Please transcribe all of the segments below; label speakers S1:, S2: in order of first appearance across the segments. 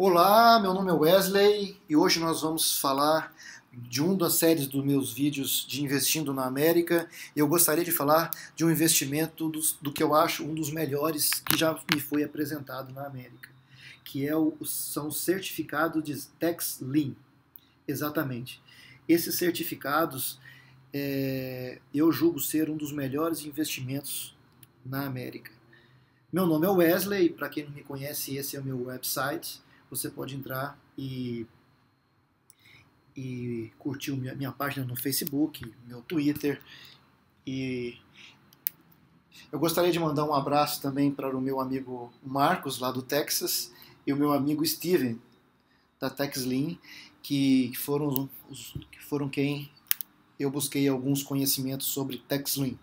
S1: Olá, meu nome é Wesley e hoje nós vamos falar de uma das séries dos meus vídeos de investindo na América. Eu gostaria de falar de um investimento do que eu acho um dos melhores que já me foi apresentado na América, que são os certificados de Tax Lien. Exatamente. Esses certificados eu julgo ser um dos melhores investimentos na América. Meu nome é Wesley, para quem não me conhece, esse é o meu website. Você pode entrar e curtir minha página no Facebook, meu Twitter. E eu gostaria de mandar um abraço também para o meu amigo Marcos, lá do Texas, e o meu amigo Steven, da TaxLien, que foram quem eu busquei alguns conhecimentos sobre TaxLien.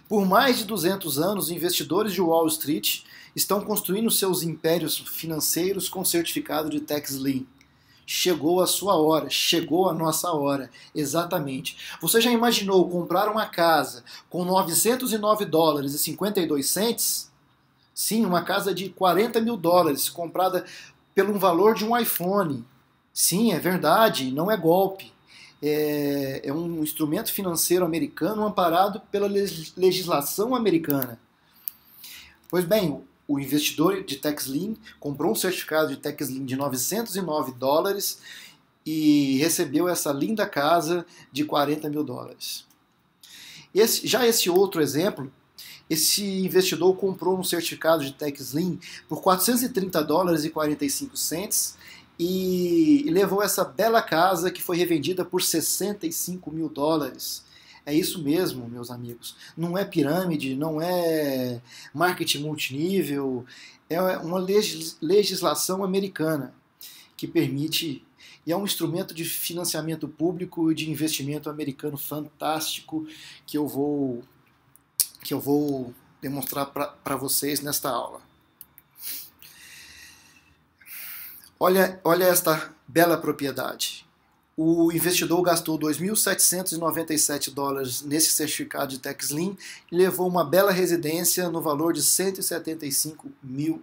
S1: Por mais de 200 anos, investidores de Wall Street estão construindo seus impérios financeiros com certificado de Tax-Lien. Chegou a sua hora, chegou a nossa hora, exatamente. Você já imaginou comprar uma casa com $909,52? Sim, uma casa de $40 mil, comprada pelo valor de um iPhone. Sim, é verdade, não é golpe. É um instrumento financeiro americano amparado pela legislação americana. Pois bem, o investidor de Tax-Lien comprou um certificado de Tax-Lien de $909 e recebeu essa linda casa de $40 mil. Esse outro exemplo, esse investidor comprou um certificado de Tax-Lien por $430,45 e levou essa bela casa que foi revendida por $65 mil. É isso mesmo, meus amigos. Não é pirâmide, não é marketing multinível, é uma legislação americana que permite, e é um instrumento de financiamento público e de investimento americano fantástico que eu vou demonstrar para vocês nesta aula. Olha esta bela propriedade. O investidor gastou $2.797 nesse certificado de Tax-Lien e levou uma bela residência no valor de $175 mil.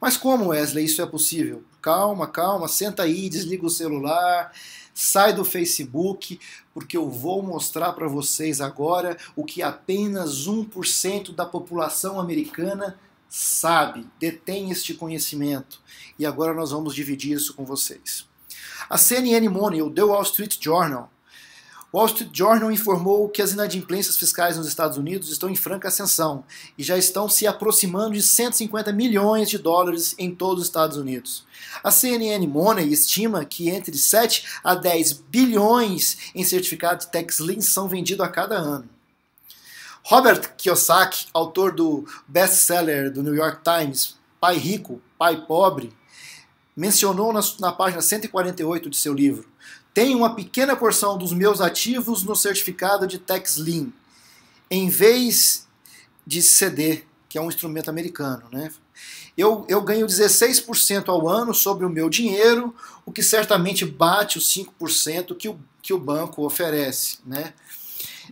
S1: Mas como, Wesley, isso é possível? Calma, senta aí, desliga o celular, sai do Facebook, porque eu vou mostrar para vocês agora o que apenas 1% da população americana sabe, detém este conhecimento. E agora nós vamos dividir isso com vocês. A CNN Money, o The Wall Street Journal. O Wall Street Journal informou que as inadimplências fiscais nos Estados Unidos estão em franca ascensão e já estão se aproximando de $150 milhões em todos os Estados Unidos. A CNN Money estima que entre 7 a 10 bilhões em certificados de Tax-Lien são vendidos a cada ano. Robert Kiyosaki, autor do best-seller do New York Times, Pai Rico, Pai Pobre, mencionou na página 148 de seu livro: tenho uma pequena porção dos meus ativos no certificado de Tax-Lien, em vez de CD, que é um instrumento americano, né? Eu ganho 16% ao ano sobre o meu dinheiro, o que certamente bate os 5% que o banco oferece, né?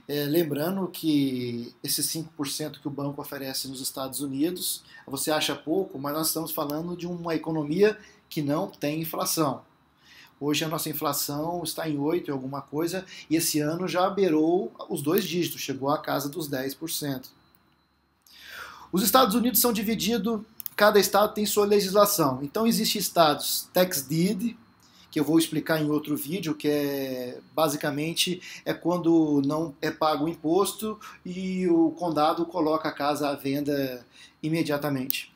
S1: Lembrando que esses 5% que o banco oferece nos Estados Unidos, você acha pouco, mas nós estamos falando de uma economia que não tem inflação. Hoje a nossa inflação está em 8 e alguma coisa, e esse ano já beirou os 2 dígitos, chegou à casa dos 10%. Os Estados Unidos são divididos, cada estado tem sua legislação. Então existem estados tax deed, que eu vou explicar em outro vídeo, que basicamente quando não é pago o imposto e o condado coloca a casa à venda imediatamente.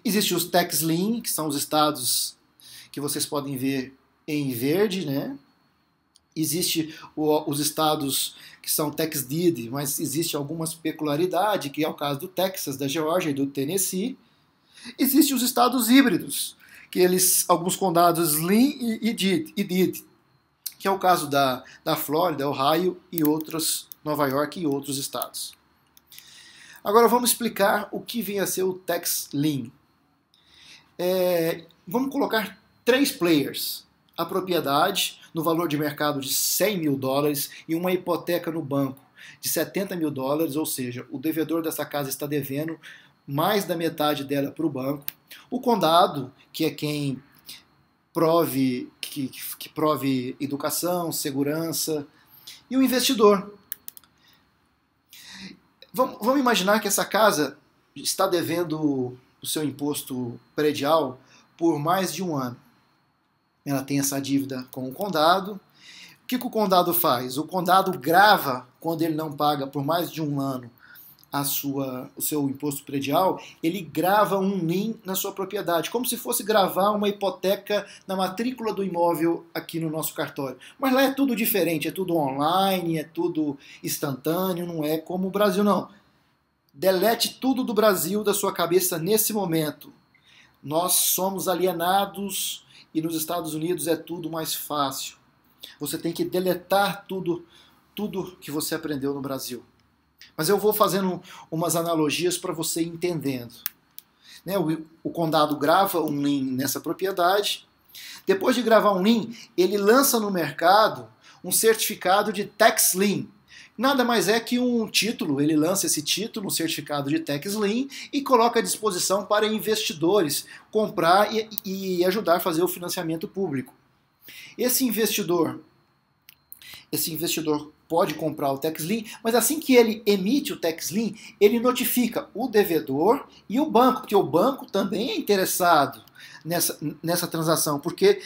S1: Existem os tax lien, que são os estados que vocês podem ver em verde, né? Existem os estados que são tax deed, mas existe algumas peculiaridades, que é o caso do Texas, da Geórgia e do Tennessee. Existem os estados híbridos, que alguns condados lien e deed, que é o caso da Flórida, Ohio e outros, Nova York e outros estados. Agora vamos explicar o que vem a ser o tax lien. Vamos colocar 3 players: a propriedade no valor de mercado de $100 mil e uma hipoteca no banco de $70 mil, ou seja, o devedor dessa casa está devendo mais da metade dela para o banco. O condado, que é quem prove, que prove educação, segurança, e o investidor. Vamos imaginar que essa casa está devendo o seu imposto predial por mais de um ano. Ela tem essa dívida com o condado. O que o condado faz? O condado grava, quando ele não paga por mais de um ano o seu imposto predial, ele grava um lien na sua propriedade, como se fosse gravar uma hipoteca na matrícula do imóvel aqui no nosso cartório. Mas lá é tudo diferente, é tudo online, é tudo instantâneo, não é como o Brasil não. Delete tudo do Brasil da sua cabeça nesse momento. Nós somos alienados e nos Estados Unidos é tudo mais fácil. Você tem que deletar tudo que você aprendeu no Brasil. Mas eu vou fazendo umas analogias para você ir entendendo. Né? O condado grava um lien nessa propriedade. Depois de gravar um lien, ele lança no mercado um certificado de tax lien. Nada mais é que um título, ele lança esse título, um certificado de tax lien, e coloca à disposição para investidores comprar e ajudar a fazer o financiamento público. Esse investidor pode comprar o tax lien, mas assim que ele emite o tax lien, ele notifica o devedor e o banco, porque o banco também é interessado nessa transação, porque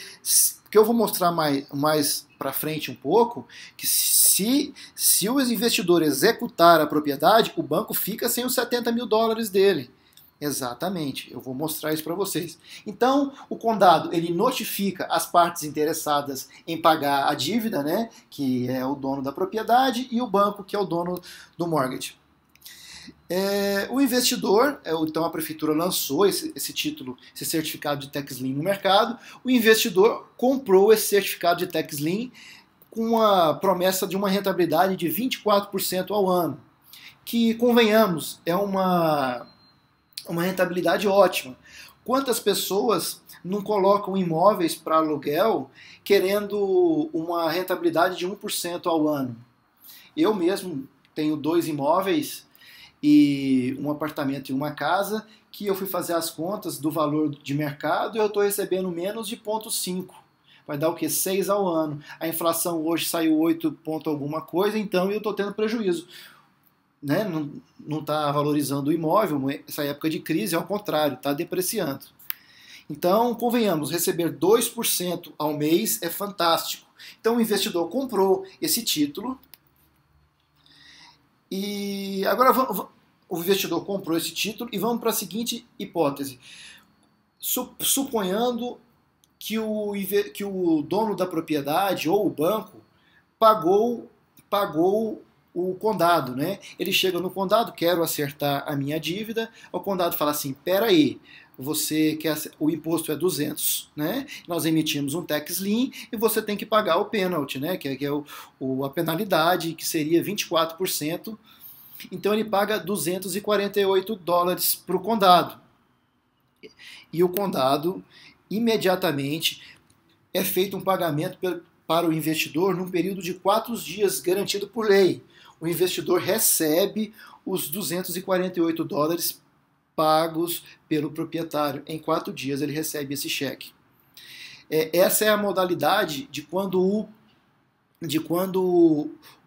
S1: eu vou mostrar mais para frente um pouco, que se o investidor executar a propriedade, o banco fica sem os 70 mil dólares dele. Exatamente, eu vou mostrar isso para vocês. Então, o condado, ele notifica as partes interessadas em pagar a dívida, né, que é o dono da propriedade, e o banco, que é o dono do mortgage. O investidor, então a prefeitura lançou esse título, esse certificado de tax lien no mercado, o investidor comprou esse certificado de tax lien com a promessa de uma rentabilidade de 24% ao ano, que, convenhamos, é uma rentabilidade ótima. Quantas pessoas não colocam imóveis para aluguel querendo uma rentabilidade de 1% ao ano? Eu mesmo tenho 2 imóveis e um apartamento e uma casa, que eu fui fazer as contas do valor de mercado e eu estou recebendo menos de 0,5. Vai dar o quê? 6 ao ano. A inflação hoje saiu 8 ponto alguma coisa, então eu estou tendo prejuízo. Né? Não está valorizando o imóvel, essa época de crise, ao contrário, está depreciando. Então, convenhamos, receber 2% ao mês é fantástico. Então, o investidor comprou esse título e agora o investidor comprou esse título e vamos para a seguinte hipótese. Suponhando que o dono da propriedade ou o banco pagou o condado, né? Ele chega no condado, quero acertar a minha dívida, o condado fala assim, peraí, você quer, o imposto é 200, né? Nós emitimos um tax lien e você tem que pagar o penalty, né? Que é a penalidade, que seria 24%. Então ele paga 248 dólares para o condado. E o condado, imediatamente, é feito um pagamento para o investidor num período de 4 dias, garantido por lei. O investidor recebe os 248 dólares pagos pelo proprietário. Em 4 dias ele recebe esse cheque. Essa é a modalidade de quando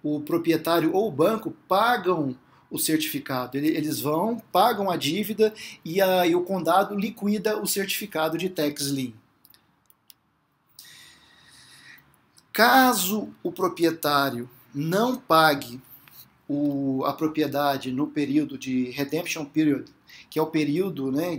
S1: o proprietário ou o banco pagam o certificado. Eles vão, pagam a dívida e o condado liquida o certificado de tax lien. Caso o proprietário não pague a propriedade no período de redemption period, que é o período, né,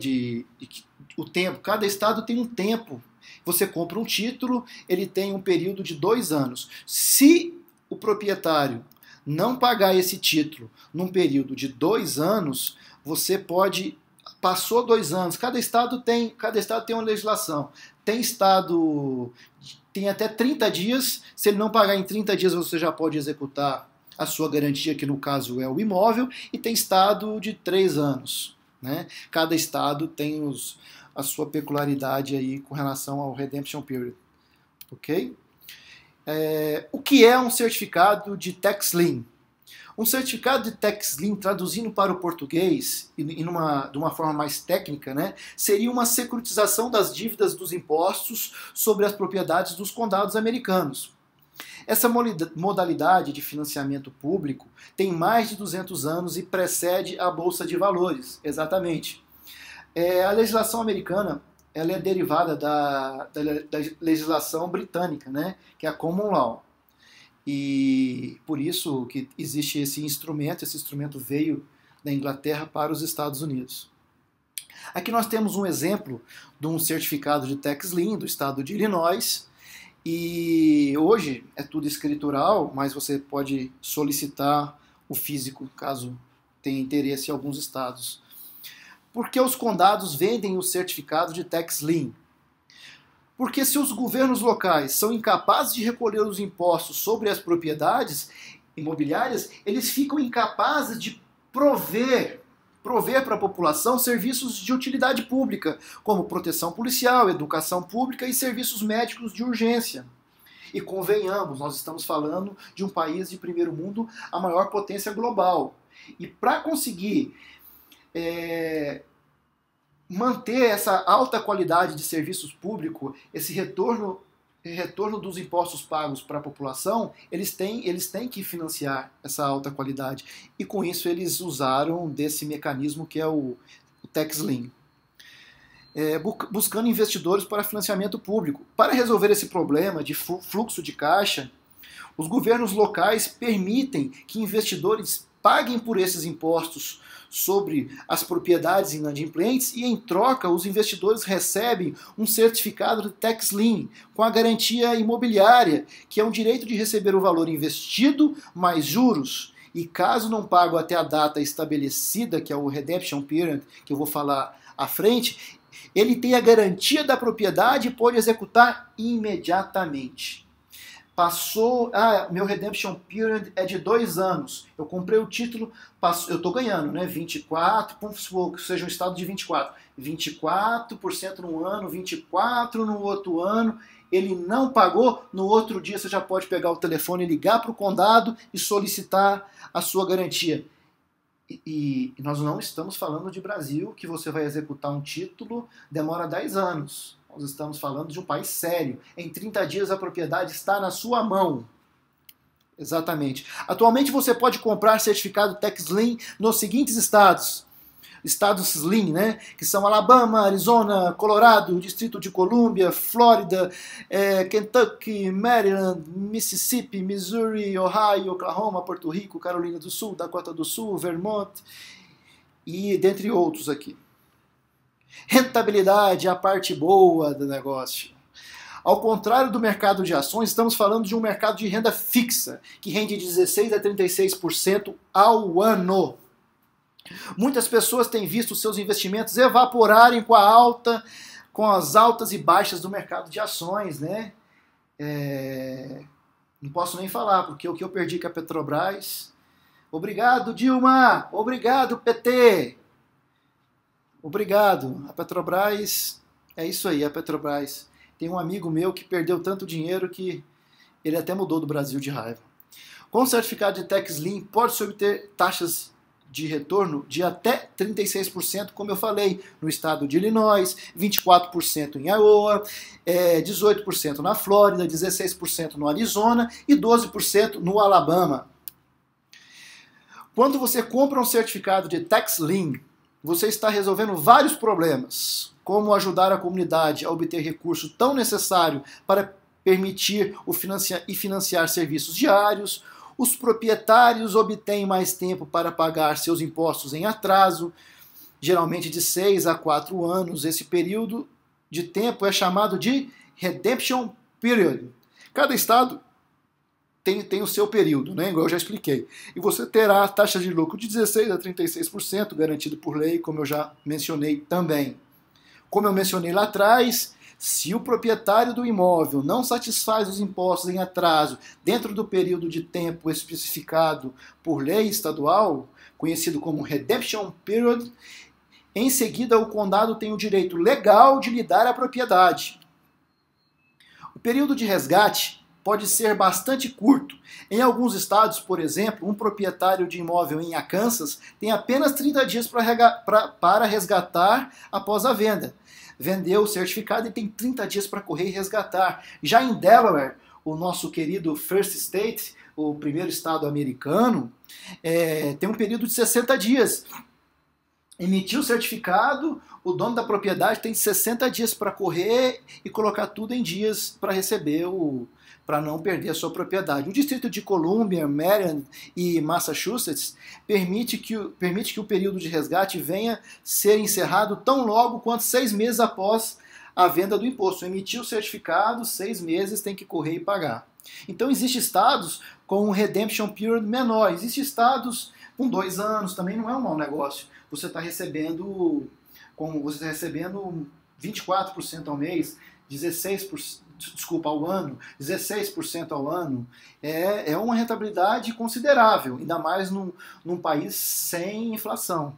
S1: o tempo, cada estado tem um tempo. Você compra um título, ele tem um período de 2 anos. Se o proprietário não pagar esse título num período de 2 anos, você pode... Passou 2 anos, cada estado tem uma legislação. Tem estado... Tem até 30 dias, se ele não pagar em 30 dias, você já pode executar a sua garantia, que no caso é o imóvel, e tem estado de 3 anos. Né? Cada estado tem a sua peculiaridade aí com relação ao redemption period. Ok? O que é um certificado de tax lien? Um certificado de tax lien, traduzindo para o português e de uma forma mais técnica, né, seria uma securitização das dívidas dos impostos sobre as propriedades dos condados americanos. Essa modalidade de financiamento público tem mais de 200 anos e precede a Bolsa de Valores, exatamente. A legislação americana ela é derivada da legislação britânica, né, que é a Common Law. E por isso que existe esse instrumento veio da Inglaterra para os Estados Unidos. Aqui nós temos um exemplo de um certificado de tax lien do estado de Illinois, e hoje é tudo escritural, mas você pode solicitar o físico, caso tenha interesse em alguns estados. Por que os condados vendem o certificado de tax lien? Porque se os governos locais são incapazes de recolher os impostos sobre as propriedades imobiliárias, eles ficam incapazes de prover para a população serviços de utilidade pública, como proteção policial, educação pública e serviços médicos de urgência. E convenhamos, nós estamos falando de um país de primeiro mundo, a maior potência global. E para conseguir manter essa alta qualidade de serviços públicos, esse retorno dos impostos pagos para a população, eles têm que financiar essa alta qualidade. E com isso eles usaram desse mecanismo que é o tax lien. Buscando investidores para financiamento público. Para resolver esse problema de fluxo de caixa, os governos locais permitem que investidores paguem por esses impostos sobre as propriedades inadimplentes e, em troca, os investidores recebem um certificado de tax lien com a garantia imobiliária, que é um direito de receber o valor investido mais juros. E caso não pago até a data estabelecida, que é o redemption period, que eu vou falar à frente, ele tem a garantia da propriedade e pode executar imediatamente. Passou, meu redemption period é de 2 anos. Eu comprei o título, eu estou ganhando, né? 24, vamos supor que seja um estado de 24. 24% num ano, 24% no outro ano. Ele não pagou, no outro dia você já pode pegar o telefone e ligar para o condado e solicitar a sua garantia. E nós não estamos falando de Brasil, que você vai executar um título, demora 10 anos. Nós estamos falando de um país sério. Em 30 dias a propriedade está na sua mão. Exatamente. Atualmente você pode comprar certificado tax lien nos seguintes estados. Estados lien, né? Que são Alabama, Arizona, Colorado, Distrito de Colômbia, Flórida, Kentucky, Maryland, Mississippi, Missouri, Ohio, Oklahoma, Porto Rico, Carolina do Sul, Dakota do Sul, Vermont e dentre outros aqui. Rentabilidade é a parte boa do negócio. Ao contrário do mercado de ações, estamos falando de um mercado de renda fixa, que rende 16% a 36% ao ano. Muitas pessoas têm visto seus investimentos evaporarem com as altas e baixas do mercado de ações, né? Não posso nem falar, porque o que eu perdi com a Petrobras... Obrigado, Dilma! Obrigado, PT! Obrigado. A Petrobras, é isso aí, a Petrobras. Tem um amigo meu que perdeu tanto dinheiro que ele até mudou do Brasil de raiva. Com o certificado de tax lien, pode-se obter taxas de retorno de até 36%, como eu falei, no estado de Illinois, 24% em Iowa, 18% na Flórida, 16% no Arizona e 12% no Alabama. Quando você compra um certificado de tax lien, você está resolvendo vários problemas, como ajudar a comunidade a obter recurso tão necessário para permitir financiar serviços diários. Os proprietários obtêm mais tempo para pagar seus impostos em atraso, geralmente de 6 a 4 anos. Esse período de tempo é chamado de redemption period. Cada estado tem o seu período, né? Igual eu já expliquei. E você terá a taxa de lucro de 16% a 36%, garantido por lei, como eu já mencionei também. Como eu mencionei lá atrás, se o proprietário do imóvel não satisfaz os impostos em atraso dentro do período de tempo especificado por lei estadual, conhecido como redemption period, em seguida o condado tem o direito legal de lhe dar a propriedade. O período de resgate pode ser bastante curto. Em alguns estados, por exemplo, um proprietário de imóvel em Arkansas tem apenas 30 dias para resgatar após a venda. Vendeu o certificado e tem 30 dias para correr e resgatar. Já em Delaware, o nosso querido First State, o primeiro estado americano, tem um período de 60 dias. Emitiu o certificado, o dono da propriedade tem 60 dias para correr e colocar tudo em dias para receber para não perder a sua propriedade. O Distrito de Colômbia, Maryland e Massachusetts permite que o período de resgate venha ser encerrado tão logo quanto 6 meses após a venda do imposto. Emitiu o certificado, 6 meses tem que correr e pagar. Então existem estados com um redemption period menor, existem estados com 2 anos, também não é um mau negócio. Você está recebendo 24% ao mês, 16% ao ano, 16% ao ano, é uma rentabilidade considerável, ainda mais num país sem inflação.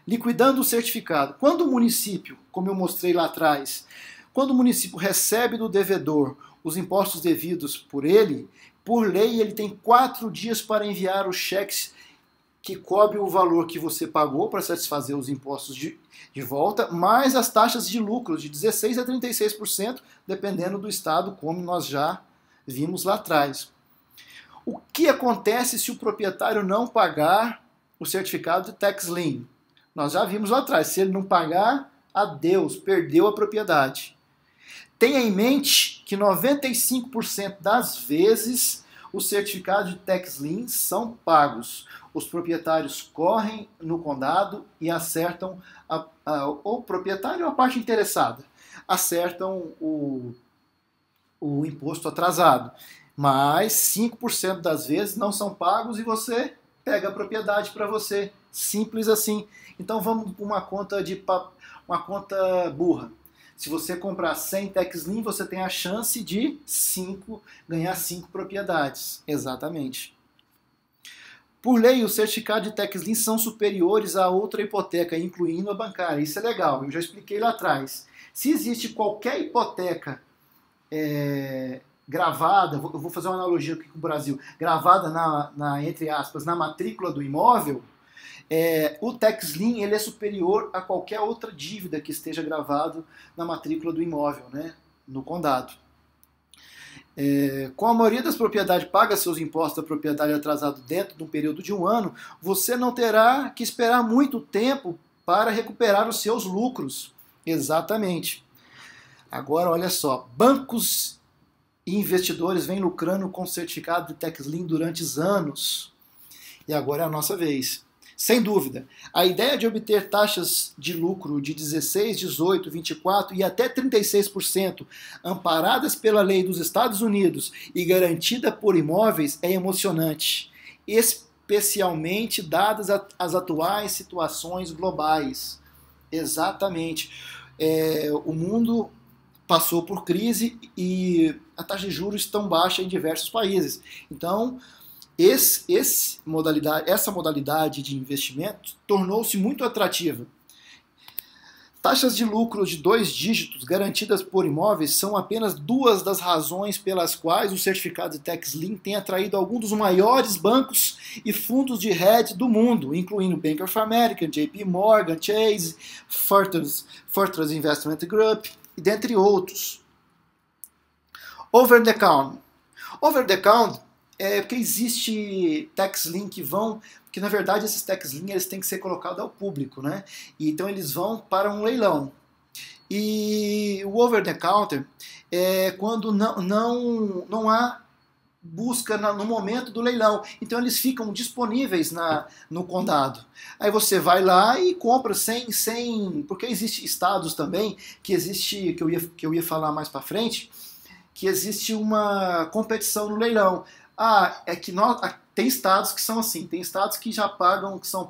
S1: Liquidando o certificado. Quando o município, como eu mostrei lá atrás, quando o município recebe do devedor os impostos devidos por ele, por lei ele tem 4 dias para enviar os cheques que cobre o valor que você pagou para satisfazer os impostos de volta, mais as taxas de lucro de 16% a 36%, dependendo do estado, como nós já vimos lá atrás. O que acontece se o proprietário não pagar o certificado de tax lien? Nós já vimos lá atrás, se ele não pagar, adeus, perdeu a propriedade. Tenha em mente que 95% das vezes os certificados de tax lien são pagos. Os proprietários correm no condado e acertam, o proprietário ou a parte interessada, acertam o imposto atrasado. Mas 5% das vezes não são pagos e você pega a propriedade para você. Simples assim. Então vamos para uma conta burra. Se você comprar 100 tax lien, você tem a chance de ganhar 5 propriedades. Exatamente. Por lei, os certificados de tax lien são superiores a outra hipoteca, incluindo a bancária. Isso é legal, eu já expliquei lá atrás. Se existe qualquer hipoteca gravada, eu vou fazer uma analogia aqui com o Brasil, gravada entre aspas, na matrícula do imóvel, o tax lien ele é superior a qualquer outra dívida que esteja gravado na matrícula do imóvel, né, no condado. Com a maioria das propriedades paga seus impostos da propriedade atrasado dentro de um período de 1 ano, você não terá que esperar muito tempo para recuperar os seus lucros. Exatamente. Agora, olha só, bancos e investidores vêm lucrando com certificado de tax lien durante anos. E agora é a nossa vez. Sem dúvida, a ideia de obter taxas de lucro de 16%, 18%, 24% e até 36% amparadas pela lei dos Estados Unidos e garantida por imóveis é emocionante, especialmente dadas as atuais situações globais. Exatamente. O mundo passou por crise e a taxa de juros estão baixa em diversos países. Então, essa modalidade de investimento tornou-se muito atrativa. Taxas de lucro de 2 dígitos garantidas por imóveis são apenas 2 das razões pelas quais o certificado de tax lien tem atraído alguns dos maiores bancos e fundos de hedge do mundo, incluindo Bank of America, JP Morgan, Chase, Fortress Investment Group, e dentre outros. Over the counter. Over the counter porque existe tax lien porque na verdade esses tax lien eles têm que ser colocados ao público, né? E então eles vão para um leilão. E o over the counter é quando não há busca no momento do leilão. Então eles ficam disponíveis no condado. Aí você vai lá e compra porque existe estados também que eu ia falar mais para frente, que existe uma competição no leilão. É que tem estados que são assim, tem estados que já pagam, que são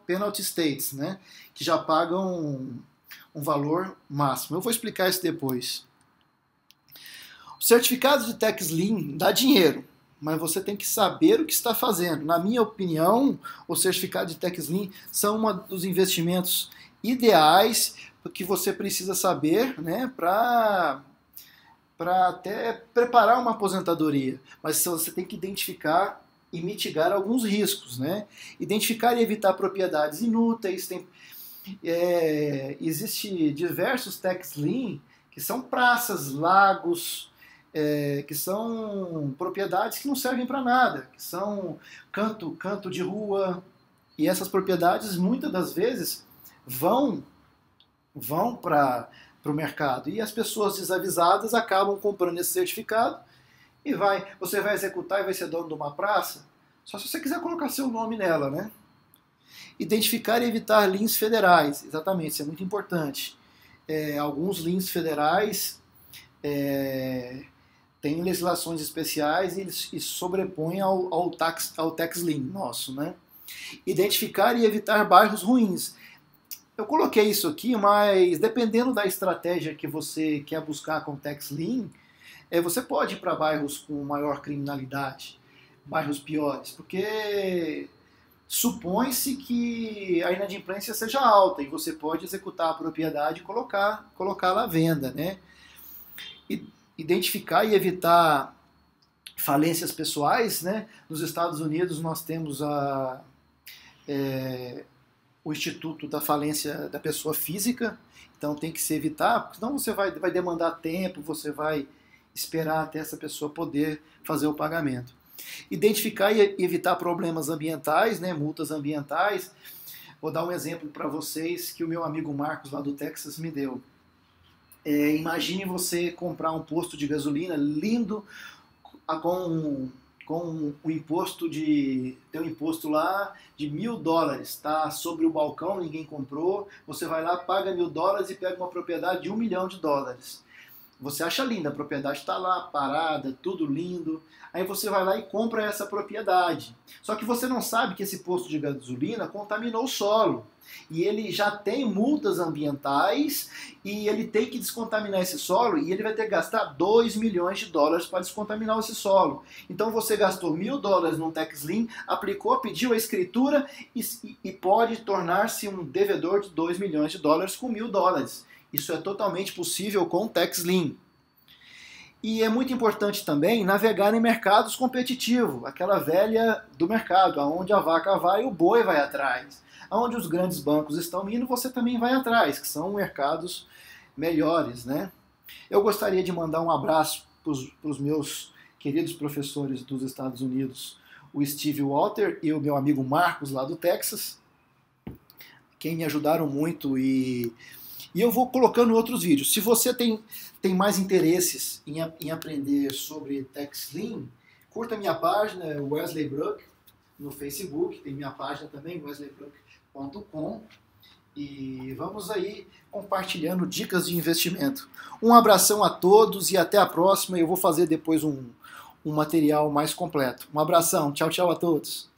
S1: penalty states, né? Que já pagam um valor máximo. Eu vou explicar isso depois. O certificado de tax lien dá dinheiro, mas você tem que saber o que está fazendo. Na minha opinião, o certificado de tax lien são um dos investimentos ideais que você precisa saber, né, para para até preparar uma aposentadoria, mas você tem que identificar e mitigar alguns riscos, né? Identificar e evitar propriedades inúteis. Existe diversos tax lien que são praças, lagos, que são propriedades que não servem para nada, que são canto de rua, e essas propriedades muitas das vezes vão para o mercado, e as pessoas desavisadas acabam comprando esse certificado e você vai executar e vai ser dono de uma praça, só se você quiser colocar seu nome nela, né? Identificar e evitar liens federais, exatamente, isso é muito importante. Alguns liens federais têm legislações especiais e eles sobrepõem ao tax lien nosso, né? Identificar e evitar bairros ruins. Eu coloquei isso aqui, mas dependendo da estratégia que você quer buscar com tax lien, você pode ir para bairros com maior criminalidade, bairros piores, porque supõe-se que a inadimplência seja alta e você pode executar a propriedade e colocá-la à venda, né? Identificar e evitar falências pessoais, né? Nos Estados Unidos nós temos o Instituto da Falência da Pessoa Física, então tem que se evitar, porque senão você vai demandar tempo, você vai esperar até essa pessoa poder fazer o pagamento. Identificar e evitar problemas ambientais, né, multas ambientais. Vou dar um exemplo para vocês que o meu amigo Marcos lá do Texas me deu. Imagine você comprar um posto de gasolina lindo com o imposto tem um imposto lá de $1.000, tá sobre o balcão, ninguém comprou, você vai lá, paga $1.000 e pega uma propriedade de $1 milhão. Você acha linda, a propriedade está lá, parada, tudo lindo, aí você vai lá e compra essa propriedade. Só que você não sabe que esse posto de gasolina contaminou o solo, e ele já tem multas ambientais, e ele tem que descontaminar esse solo, e ele vai ter que gastar $2 milhões para descontaminar esse solo. Então você gastou $1.000 num tax lien, aplicou, pediu a escritura, e pode tornar-se um devedor de $2 milhões com $1.000. Isso é totalmente possível com o tax lien. E é muito importante também navegar em mercados competitivos, aquela velha do mercado, onde a vaca vai, o boi vai atrás. Onde os grandes bancos estão indo, você também vai atrás, que são mercados melhores, né? Eu gostaria de mandar um abraço para os meus queridos professores dos Estados Unidos, o Steve Walter e o meu amigo Marcos, lá do Texas, quem me ajudaram muito, e eu vou colocando outros vídeos. Se você tem mais interesses em aprender sobre tax lien, curta minha página, Wesley Brook, no Facebook, tem minha página também, wesleybrook.com, e vamos aí compartilhando dicas de investimento. Um abração a todos e até a próxima. Eu vou fazer depois um material mais completo. Um abração, tchau, tchau a todos.